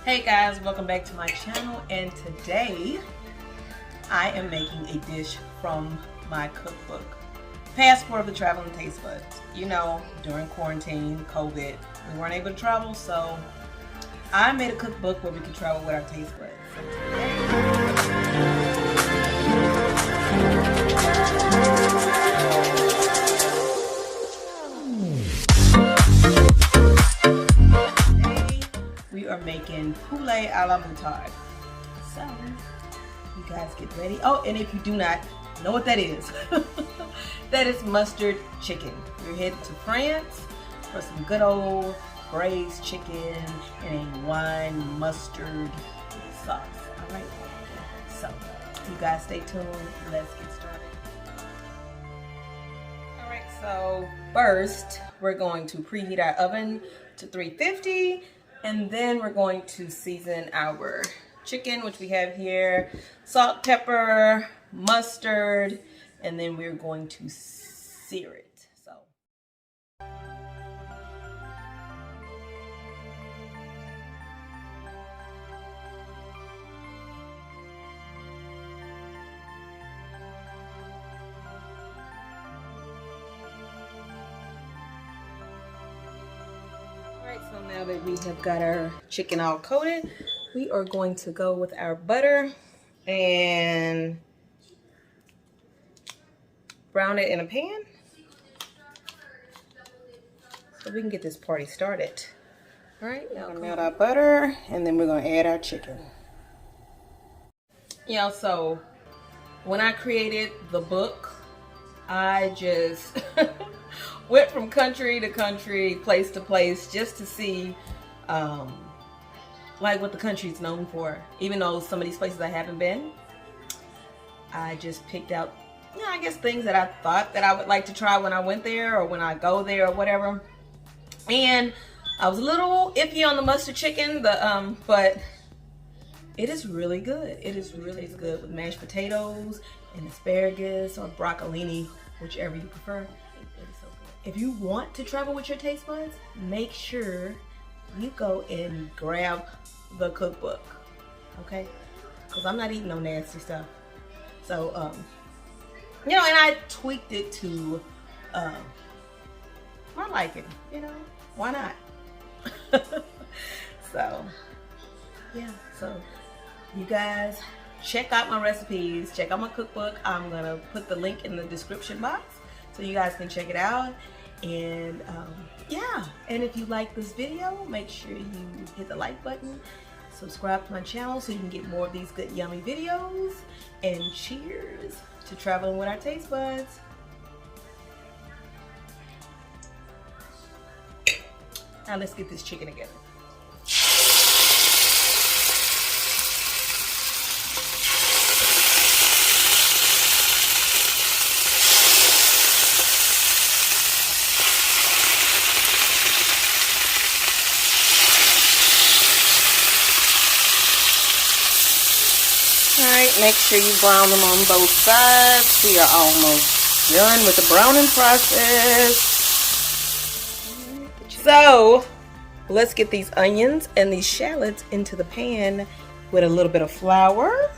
Hey guys, welcome back to my channel, and today I am making a dish from my cookbook, Passport of the Traveling Tastebuds. You know, during quarantine, COVID, we weren't able to travel, so I made a cookbook where we could travel with our taste buds. We are making poulet a la moutarde. So, you guys get ready. Oh, and if you do not know what that is, that is mustard chicken. We're headed to France for some good old braised chicken and a wine mustard sauce. All right. So, you guys stay tuned. Let's get started. All right. So first, we're going to preheat our oven to 350. And then we're going to season our chicken, which we have here, salt, pepper, mustard, and then we're going to sear it. So now that we have got our chicken all coated, we are going to go with our butter and brown it in a pan so we can get this party started. All right, now we're gonna melt our butter and then we're gonna add our chicken. Yeah, so when I created the book, I just went from country to country, place to place, just to see like what the country's known for. Even though some of these places I haven't been, I just picked out, you know, I guess things that I thought that I would like to try when I went there or when I go there or whatever. And I was a little iffy on the mustard chicken, but it is really good. It is really good with mashed potatoes and asparagus or broccolini, whichever you prefer. If you want to travel with your taste buds, make sure you go and grab the cookbook, okay? Because I'm not eating no nasty stuff. So, you know, and I tweaked it to my liking, you know? Why not? So, yeah. So, you guys check out my recipes. Check out my cookbook. I'm going to put the link in the description box so you guys can check it out. And yeah, and if you like this video, make sure you hit the like button, subscribe to my channel so you can get more of these good yummy videos, and cheers to traveling with our taste buds. Now let's get this chicken together. Alright, make sure you brown them on both sides. We are almost done with the browning process. So, let's get these onions and these shallots into the pan with a little bit of flour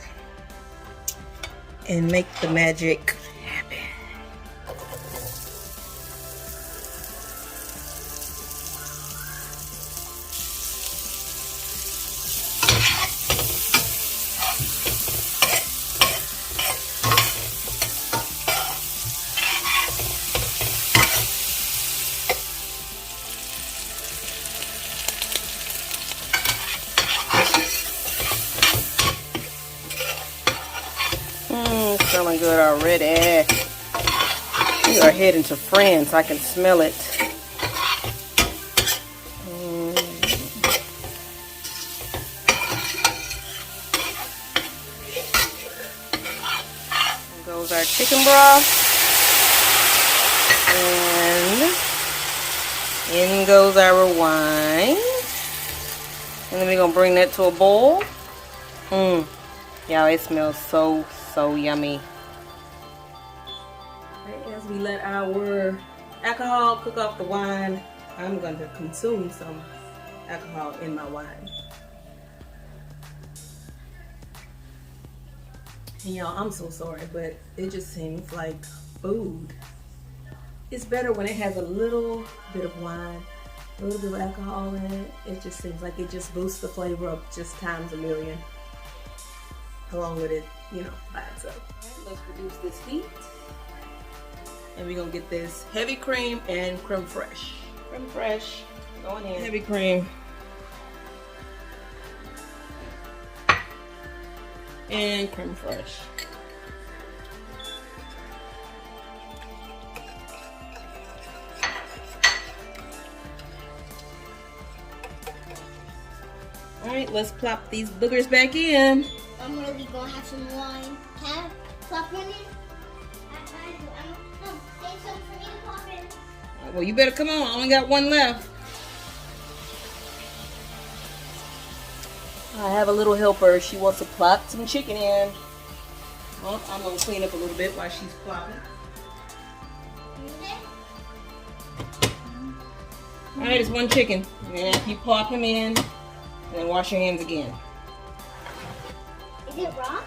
and make the magic happen. Smelling good already. We are heading to France. I can smell it. There goes our chicken broth. And in goes our wine. And then we're going to bring that to a boil. Y'all, it smells so yummy. Right, as we let our alcohol cook off the wine, I'm going to consume some alcohol in my wine. And y'all, I'm so sorry, but it just seems like food. It's better when it has a little bit of wine, a little bit of alcohol in it. It just seems like it just boosts the flavor up just times a million. Along with it, you know, by itself. All right, let's reduce this heat. And we're gonna get this heavy cream and creme fraiche. Creme fraiche, going in. Heavy cream. And creme fraiche. All right, let's plop these boogers back in. I'm really gonna have some wine. Have plop one in. Save some for me to plop in. Well, you better come on. I only got one left. I have a little helper. She wants to plop some chicken in. Well, I'm gonna clean up a little bit while she's plopping. All right, it's one chicken. And if you plop him in, then wash your hands again. Is it raw?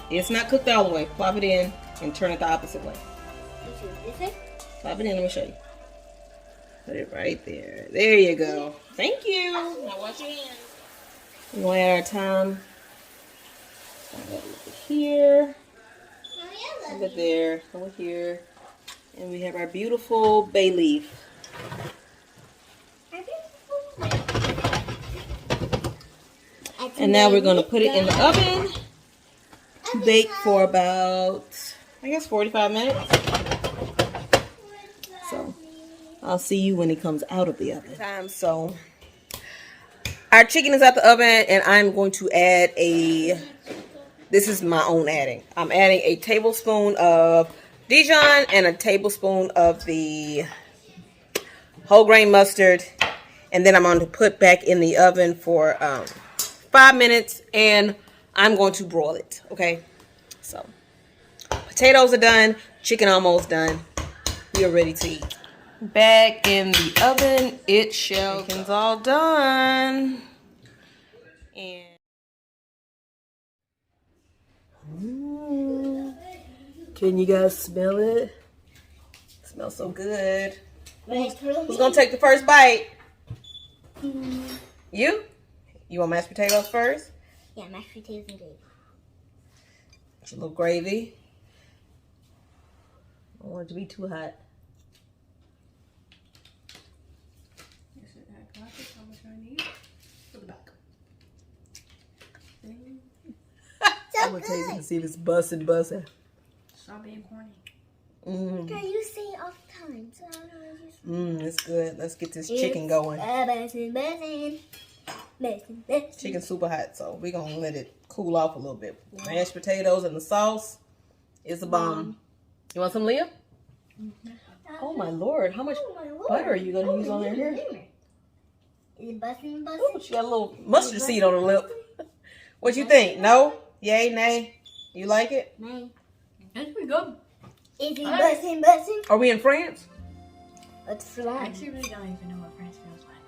It's not cooked all the way. Plop it in and turn it the opposite way. Is it? Plop it in. Let me show you. Put it right there. There you go. Thank you. Now wash your hands. We're going to add our thyme. Over here. Over there. Over here. And we have our beautiful bay leaf. And now we're going to put it in the oven to bake for about, I guess, 45 minutes. So I'll see you when it comes out of the oven. So our chicken is out the oven, and I'm going to add this is my own adding. I'm adding a tablespoon of Dijon and a tablespoon of the whole grain mustard. And then I'm going to put back in the oven for 5 minutes, and I'm going to broil it. Okay, so potatoes are done, chicken almost done. We are ready to eat. Back in the oven, it shall. Chicken's all done, and can you guys smell it? It smells so good. Who's gonna take the first bite? You? You want mashed potatoes first? Yeah, mashed potatoes and gravy. It's a little gravy. I don't want it to be too hot. How much I need? For the back. I'm gonna taste it and see if it's busting. Stop being corny. Girl, you say it all the time, so I don't know. It's good. Let's get this chicken going. Chicken's super hot, so we're gonna let it cool off a little bit. Mashed potatoes and the sauce is a bomb. You want some, Leah? Oh my lord, how much butter are you gonna use on here? Is it busting? Oh, she got a little mustard seed on her lip. What you think? No? Yay, nay? You like it? Nay. That's pretty good. Is it busting? Are we in France? It's flying. I actually really don't even know what France feels like.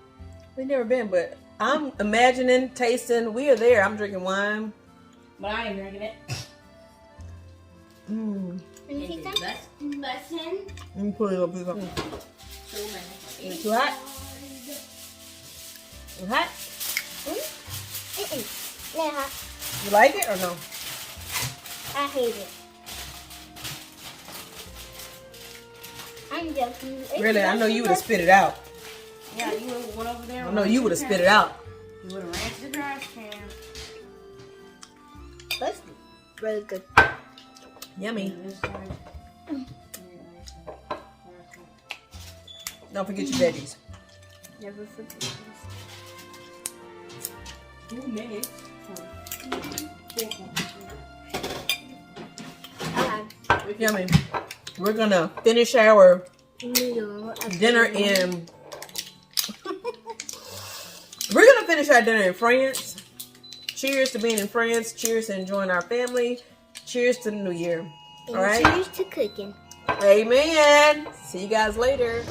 We've never been, but I'm imagining, tasting. We are there. I'm drinking wine. But I ain't drinking it. Let me see some. Busting. Let me put it up here. Is it too hot? Too hot? Not hot. You like it or no? I hate it. I'm joking. Really, I know you would have spit it out. Yeah, you would have went over there. I know you would have spit it out. You would have ran to the trash can. That's really good. Yummy. Don't forget your veggies. Never forget this. 2 minutes. Yummy. We're gonna finish our dinner in. We're gonna finish our dinner in France. Cheers to being in France. Cheers to enjoying our family. Cheers to the new year. All right. Cheers to cooking. Amen. See you guys later.